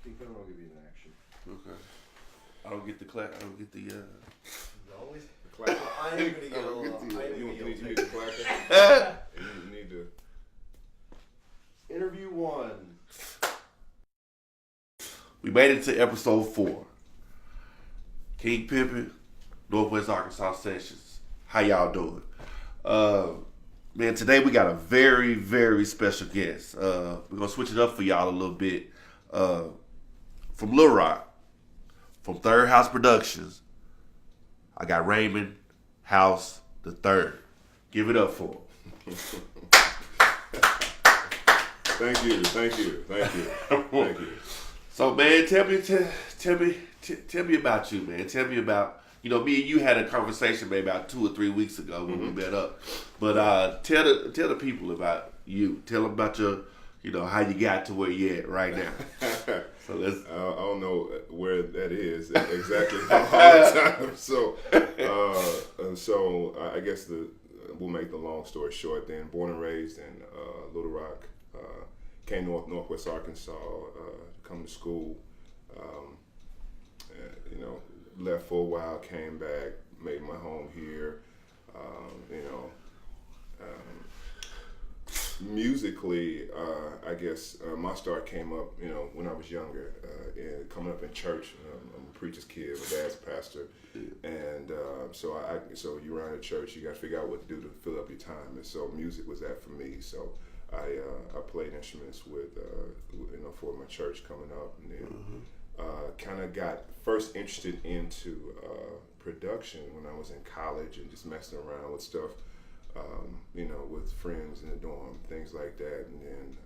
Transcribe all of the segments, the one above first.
King Pimpin will give you an action. Okay. I don't get the clap. I don't get the. Always. The clap. I am gonna get a little. You need the clap. You need to. Interview 1. We made it to episode 4. King Pimpin, Northwest Arkansas Sessions. How y'all doing? Man, today we got a very, very special guest. We're going to switch it up for y'all a little bit. From Little Rock, from Third House Productions, I got Raymond House the Third. Give it up for him. Thank you. So, man, tell me about you, man. Tell me about, me and you had a conversation maybe about 2 or 3 weeks ago when we met up. But tell the people about you. Tell them about your, how you got to where you at right now. So let's. I don't know where that is exactly all the time. So I guess we'll make the long story short. Then, born and raised in Little Rock. Came to Northwest Arkansas, come to school, left for a while, came back, made my home here. Musically, I guess my start came up, when I was younger, and coming up in church. I'm a preacher's kid, my dad's a pastor, and so you around the church, you got to figure out what to do to fill up your time, and so music was that for me. So I played instruments with for my church coming up, and then kind of got first interested into production when I was in college and just messing around with stuff, with friends in the dorm, things like that. And then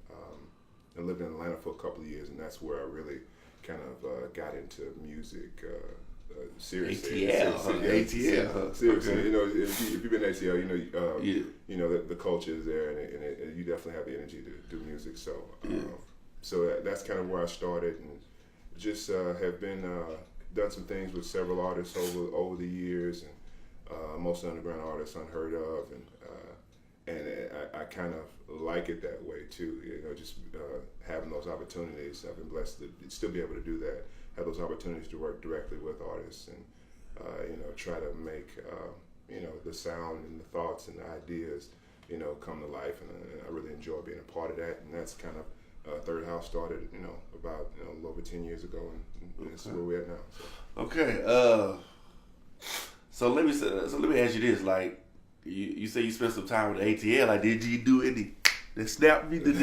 I lived in Atlanta for a couple of years, and that's where I really kind of got into music. Seriously, ATL. Seriously, if you've been ATL, the culture is there, and you definitely have the energy to do music. So, so that's kind of where I started, and just have been done some things with several artists over the years, and most underground artists unheard of, and I kind of like it that way too. Just having those opportunities. I've been blessed to still be able to do that. Have those opportunities to work directly with artists and try to make the sound and the thoughts and the ideas come to life, and I really enjoy being a part of that. And that's kind of Third House started about a little over 10 years ago, and this is where we're at now. So. Okay, so let me ask you this: like, you say you spent some time with ATL. Like, did you do any? That snapped me. Did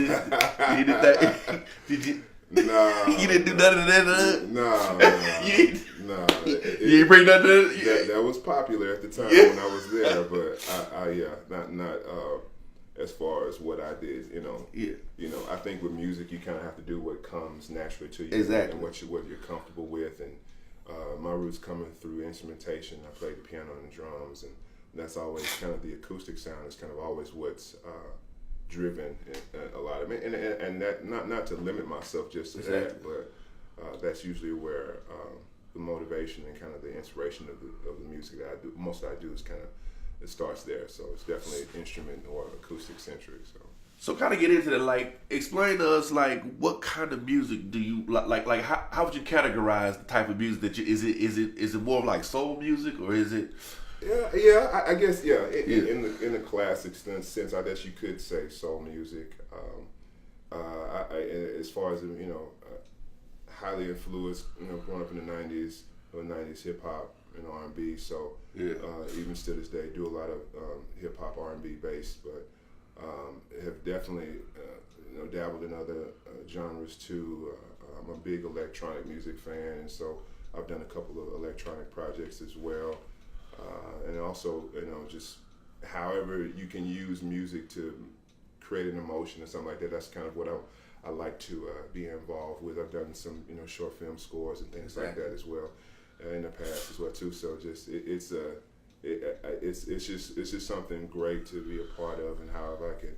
you? Nah, you didn't do none of that. Nah. You ain't bring nothing. That was popular at the time when I was there, but not as far as what I did. I think with music you kind of have to do what comes naturally to you, exactly, and what you're comfortable with. And my roots coming through instrumentation. I played the piano and the drums, and that's always kind of the acoustic sound is kind of always what's driven a lot of it, and that not to limit myself just to that, but that's usually where the motivation and kind of the inspiration of the music that I do, most I do is kind of, it starts there. So it's definitely instrument or acoustic centric. So kind of get into that. Like, explain to us, like, what kind of music do you like? Like, how would you categorize the type of music that you? Is it more of like soul music, or is it? Yeah. I guess in the classic sense, I guess you could say soul music. As far as highly influenced, growing up in the '90s hip hop and R&B. So even to this day, do a lot of hip hop R&B based, but have definitely dabbled in other genres too. I'm a big electronic music fan, and so I've done a couple of electronic projects as well. And also, just however you can use music to create an emotion or something like that. That's kind of what I like to be involved with. I've done some, short film scores and things like that as well in the past as well too. So just it's just something great to be a part of, and how I can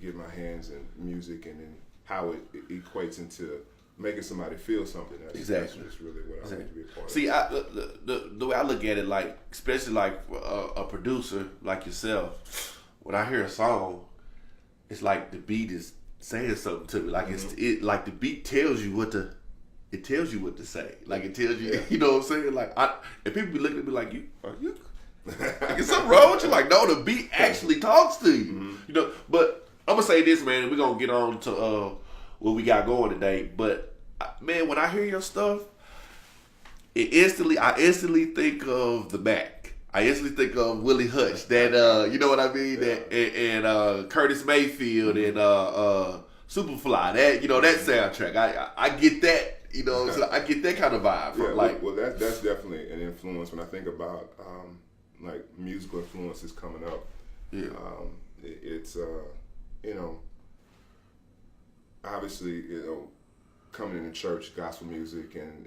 get my hands in music, and then how it equates into making somebody feel something. That's really what I like to be a part of. See, the way I look at it, like, especially like a producer like yourself, when I hear a song, it's like the beat is saying something to me. Like it like the beat tells you what to. It tells you what to say. Like it tells you, you know what I'm saying? Like and people be looking at me like, are you? Like, is something wrong with you? Like, no, the beat actually talks to you. You know. But I'm gonna say this, man. We're gonna get on to what we got going today. But man, when I hear your stuff, I instantly think of the Mac. I instantly think of Willie Hutch. That you know what I mean? That and Curtis Mayfield and Superfly. That that soundtrack. I get that. You know, so I get that kind of vibe from well, that's definitely an influence when I think about like musical influences coming up. Yeah, it's obviously coming into church, gospel music, and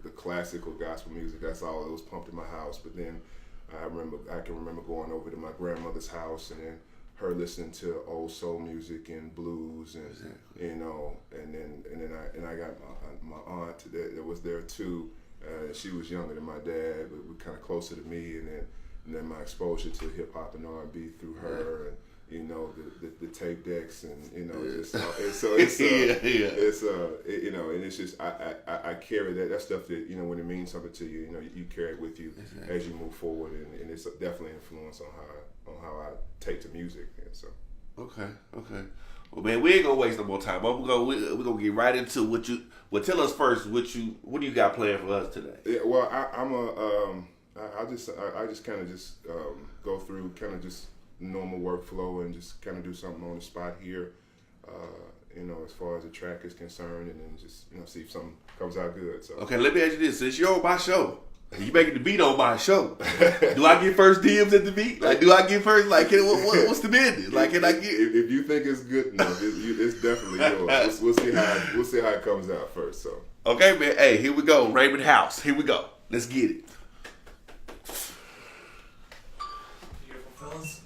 the classical gospel music. That's all that was pumped in my house. But then I can remember going over to my grandmother's house and then her listening to old soul music and blues and and then I got my aunt that was there too. She was younger than my dad, but kind of closer to me, and then my exposure to hip hop and R&B through her, and the tape decks, and just so it's and it's just I carry that stuff that when it means something to you, you carry it with you as you move forward, and it's definitely an influence on how I take to music. And so okay. Well, man, we ain't gonna waste no more time. We're gonna get right into tell us first what do you got planned for us today? Yeah, well, I just kind of go through kind of just normal workflow and just kind of do something on the spot here, as far as the track is concerned, and then just see if something comes out good. So okay, let me ask you this: since you're on my show, you making the beat on my show, do I get first dibs at the beat? Like, do I get first? Like, what's the business? Like, can I get? If you think it's good enough, it's definitely yours. We'll see how it comes out first. So okay, man. Hey, here we go, Raymond House. Here we go. Let's get it. Beautiful fellas.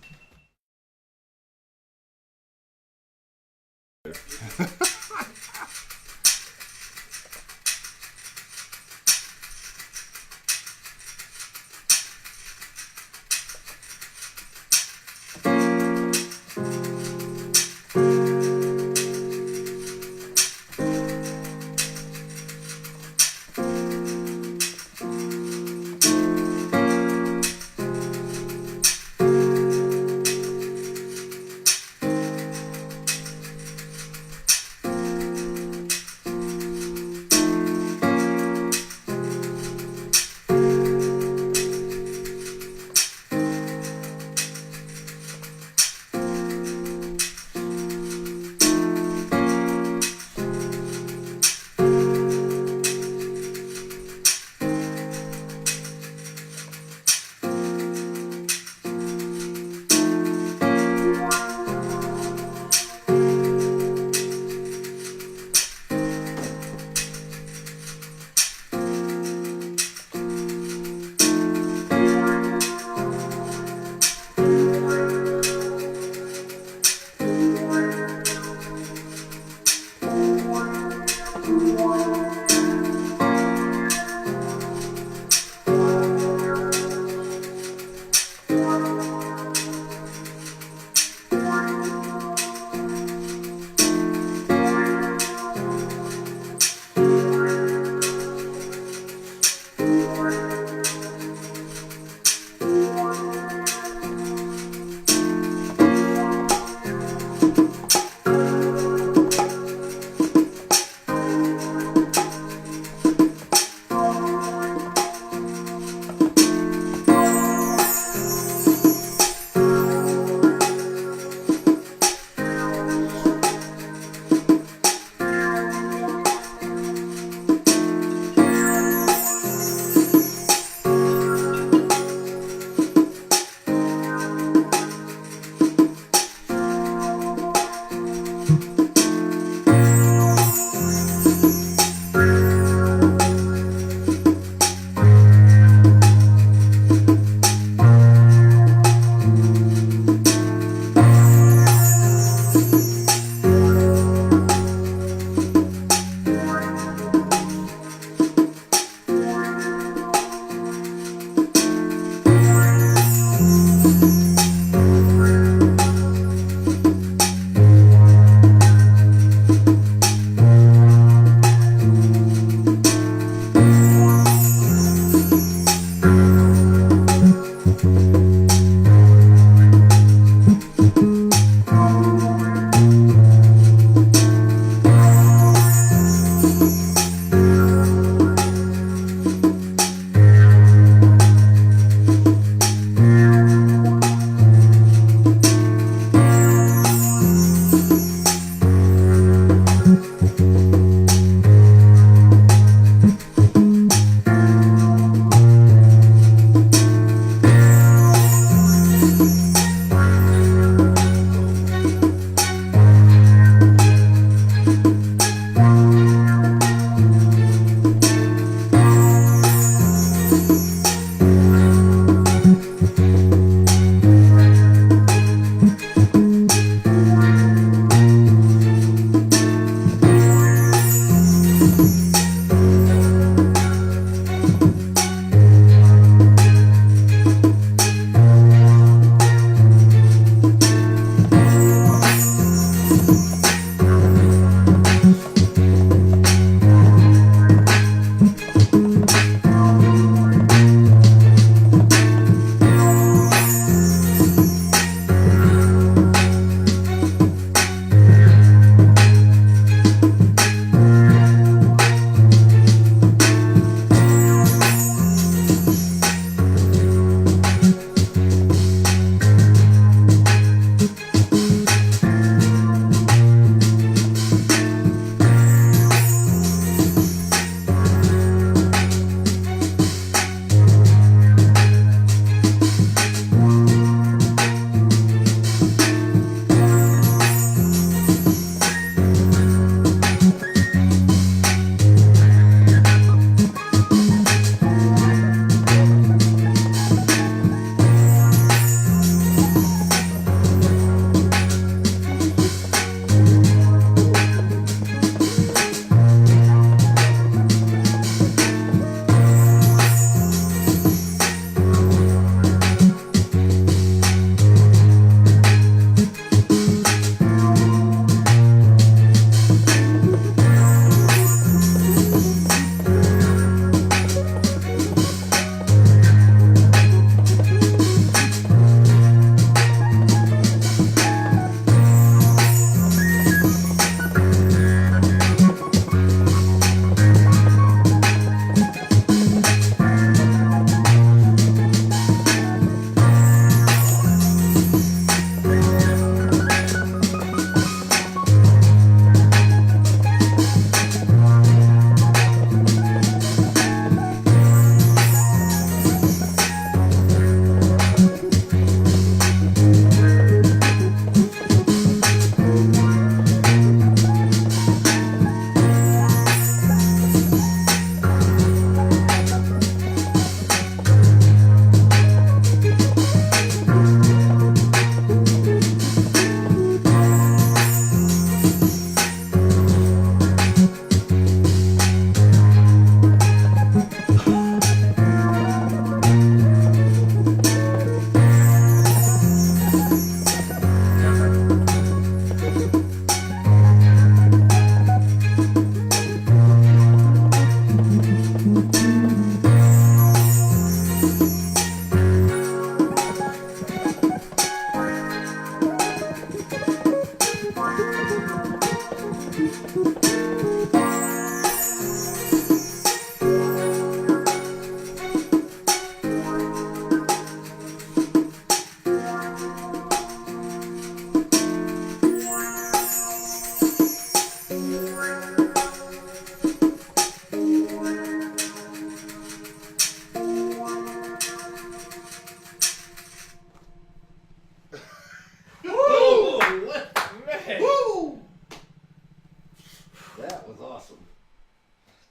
That was awesome.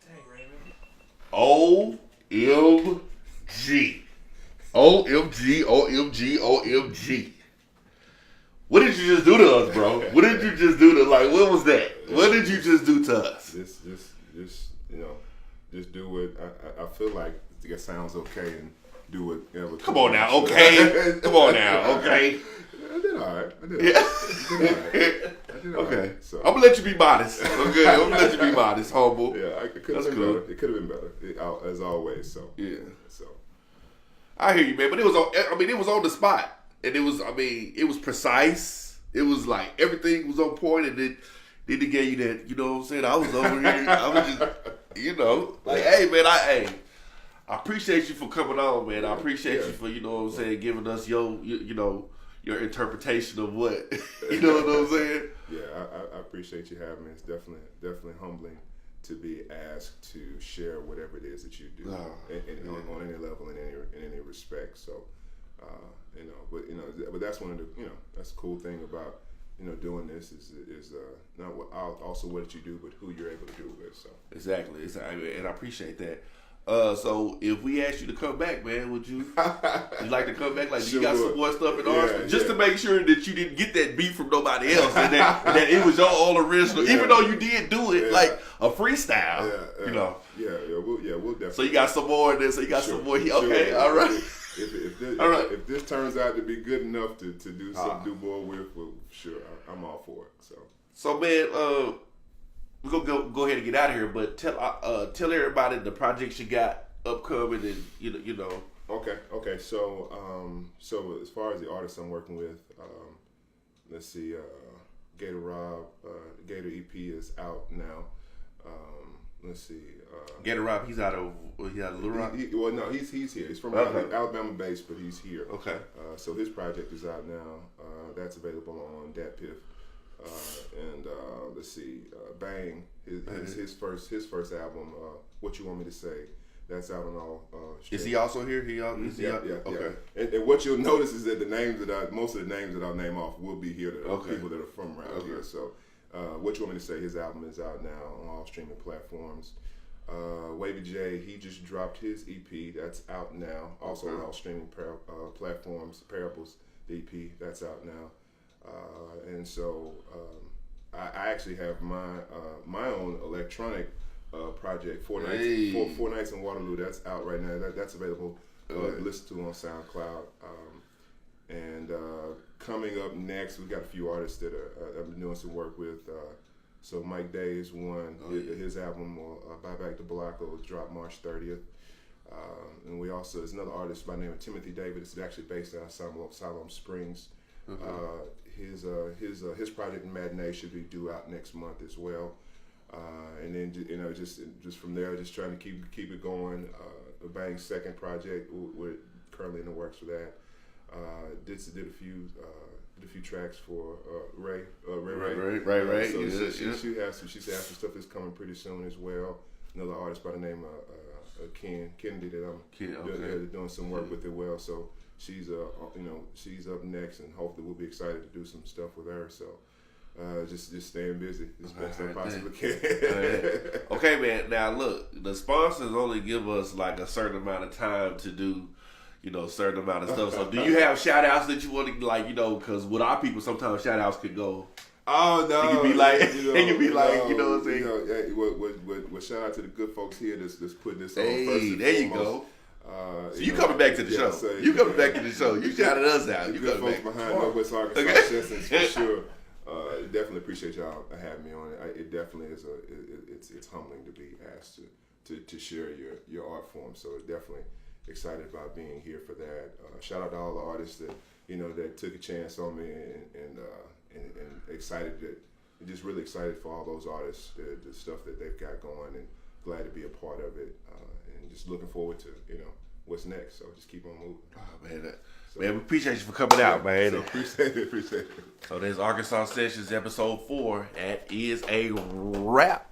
Dang, Raymond. OMG. OMG, OMG, OMG. What did you just do to us, bro? What did you just do to, like, what was that? What did you just do to us? Just you know, just do what I feel like it sounds okay and do what. You know, Come on now, okay? Come on now, okay? I did all right. I did all Yeah. right. Okay. So I'm gonna let you be modest. Okay, I'm gonna let you be modest, humble. yeah, it could have been cool. better. It could have been better, as always. So Yeah. So I hear you, man. But it was on. I mean, it was on the spot, and it was. I mean, it was precise. It was like everything was on point, and then they gave you that. You know what I'm saying? I was over here. I was just, you know, like, hey, man, I appreciate you for coming on, man. I appreciate you for, you know what I'm saying, giving us your your interpretation of what, you know what I'm saying? yeah, I appreciate you having me. It's definitely humbling to be asked to share whatever it is that you do, on any level, in any respect. So, but that's one of the, that's the cool thing about, doing this is not what also what you do, but who you're able to do it with. So Exactly, and I appreciate that. So if we asked you to come back, man, would you like to come back? Like, Sure you got would. some more stuff in Yeah, Arsenal, just yeah. to make sure that you didn't get that beat from nobody else, and that it was your all original, Yeah. even though you did do it Yeah. like a freestyle, yeah, you know. we'll definitely. So you got some more in there. So you got Sure, some more. sure. Okay, all right. All right. If this turns out to be good enough to do more with, well, sure, I'm all for it. So man, we're gonna go ahead and get out of here. But tell everybody the projects you got upcoming, and you know. Okay. So as far as the artists I'm working with, let's see, Gator Rob, Gator EP is out now. Let's see. Gator Rob, he's out of Little Rock. No, he's here. He's from Alabama based, but he's here. Okay. So his project is out now. That's available on Dat Piff. And let's see, Bang, his first album, What You Want Me to Say, that's out on all. Is he also here? Yeah. Okay. And what you'll notice is that most of the names that I'll name off will be here. That are Okay. people that are from around here. So, What You Want Me to Say, his album is out now on all streaming platforms. Wavy J, he just dropped his EP, that's out now, also on all streaming platforms. Parables, the EP, that's out now. And so I actually have my own electronic project, Four Nights in Waterloo. That's out right now. That's available. Listen to on SoundCloud. And coming up next, we got a few artists that I've been doing some work with. So Mike Day is one. His album, Buy Back the Block, will drop March 30th. And we also, there's another artist by the name of Timothy David. It's actually based out of Siloam Springs. His project Matinee should be due out next month as well. And then just from there, just trying to keep it going. Bang's second project, we're currently in the works for that. Did a few tracks for Ray. Right. So she has some stuff that's coming pretty soon as well. Another artist by the name of Kennedy that I'm doing some work with as well. So she's she's up next, and hopefully we'll be excited to do some stuff with her. So just staying busy as best I possibly can. Okay, man. Now look, the sponsors only give us like a certain amount of time to do, certain amount of stuff. So do you have shout outs that you want to, like, because with our people sometimes shout outs could go. Oh no! It could be like, you know what I'm saying? Shout out to the good folks here that's putting this on. Hey, there you foremost. go. So you coming back to the show? So, you coming back to the show? You shouted us out. The You good coming folks back? behind Northwest Arkansas Sessions for sure. Definitely appreciate y'all having me on it. It definitely is it's humbling to be asked to share your art form. So definitely excited about being here for that. Shout out to all the artists that that took a chance on me and excited that just really excited for all those artists, the stuff that they've got going, and glad to be a part of it, and just looking forward to what's next. So just keep on moving. Oh, man, man, we appreciate you for coming out, man. So appreciate it. So there's Arkansas Sessions episode 4. That is a wrap.